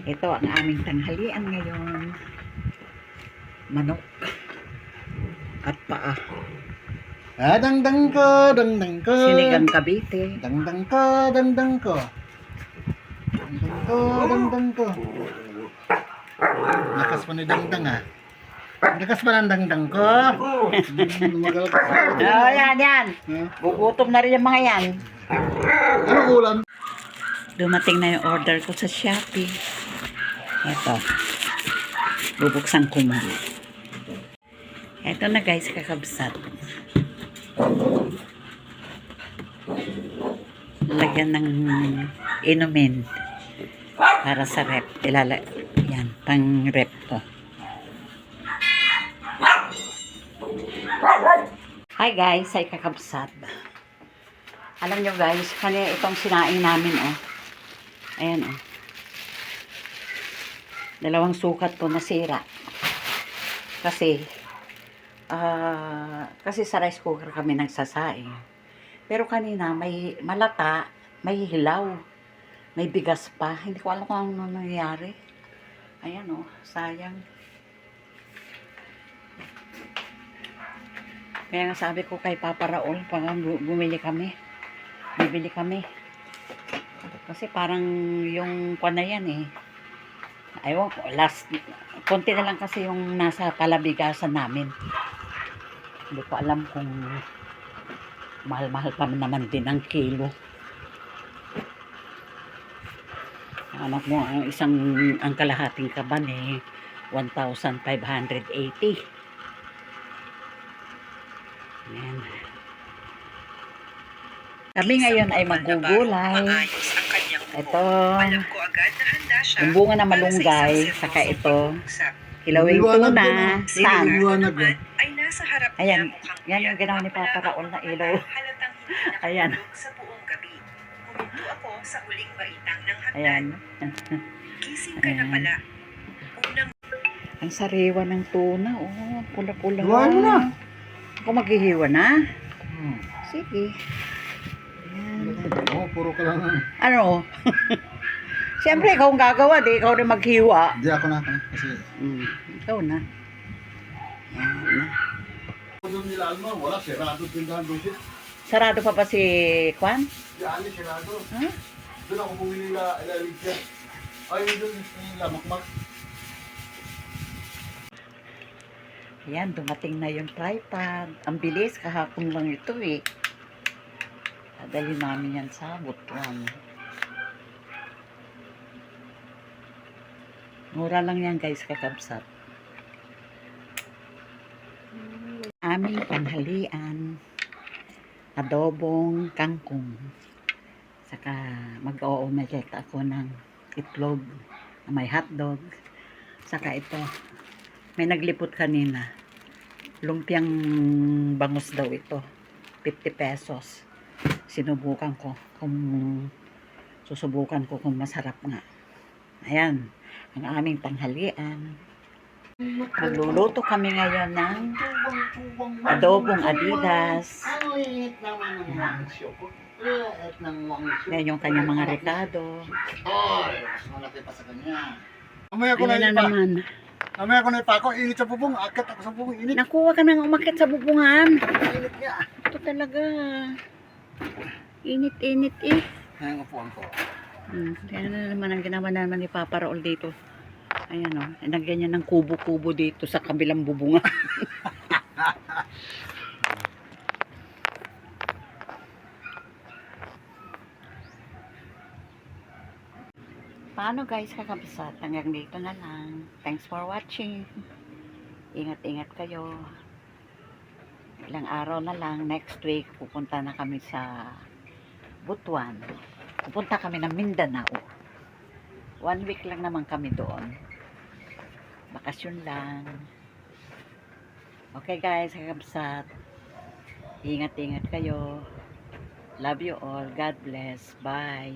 Ito ang aming tanghalian ngayon. Manok at paa. Dangdang ko, dangdang ko. Sinigang Cavite. Dangdang ko, dangdang ko. Dangdang ko, dangdang ko. Lakas pa ni dangdang ah. Lakas pa ng dangdang ko. Lumagal ka. Oh, yan. Gugutom na rin yung mga yan. Anong ulam? Dumating na yung order ko sa Shopee. Ito. Bubuksan ko muna. Ito na guys, kakabsat. Lagyan ng inumin para sa rep. Yan, pang rep to. Hi guys, ay kakabsat. Alam nyo guys, kanina itong sinaing namin oh. Ayan oh. 2 sukat to nasira. Kasi sa rice cooker kami nagsasaing. Pero kanina may malata, may hilaw, may bigas pa. Hindi ko alam kung ano nangyayari. Ayan oh, sayang. Kaya nga sabi ko kay Papa Raul, pag bumili kami, bibili kami. Kasi parang yung na yan eh. Ayaw ko, konti na lang kasi yung nasa palabigasan namin. Hindi ko alam kung mahal-mahal pa naman din ang kilo. Anak mo, ang kalahating kaban eh, 1,580. Ayan. Kami ngayon ay magugulay. Ito, yung bunga na malunggay, saka ito, kilawing tuna, saan? Ayan, yan yung ginawa ni Papa Raul na ilaw. Ayan. Ayan. Ayan. Ang sariwa ng tuna, oh, pula-pula. Hiwain mo na. Ako maghihiwa na? Sige. Oo, puro ka lang. Ano? Siyempre, ikaw ang gagawa, di ikaw rin maghiwa. Hindi ako na. Kasi Ikaw na. Yan. doon nila Alma, wala. Sirado tindahan doon siya. Sarado pa pa si Kwan? Diyan, sirado. Huh? Doon ako bumili na ilalig siya. Ay, doon yung lamakmak. Ayan, dumating na yung tripod. Ang bilis, kahapon lang ito eh. Dadali namin yan sa Butuan. Mura lang yan guys, kakabsat. Aming panghalian. Adobong kangkong. Saka mag-o-omelette ako ng itlog. May hotdog. Saka ito. May naglipot kanina. Lumpiang bangus daw ito. 50 pesos. Sinubukan ko kung masarap nga. Ayan. Ang aming tanghalian. Magluluto kami ngayon ng adobong Adidas. Yan yung kanyang mga rekado. Mamaya ko na Ayan na ipa. naman. Mamaya ko na ipa ako. Init sa bubong. Akit ako sa bubong. Init. Nakuha ka nang umakit sa bubungan. Init niya. Ito talaga. Init-init eh. Ayan ang upuan ko. Kaya na naman ang ginawa naman ni Papa Raul dito. Ayan o. Nagyan niya ng kubo-kubo dito sa kabilang bubungan. Paano guys, kakabsat? Hanggang dito na lang. Thanks for watching. Ingat-ingat kayo. Ilang araw na lang. Next week, pupunta na kami sa Butuan. Pupunta kami ng Mindanao. 1 week lang naman kami doon. Bakasyon lang. Okay guys, kakabsat. Ingat-ingat kayo. Love you all. God bless. Bye.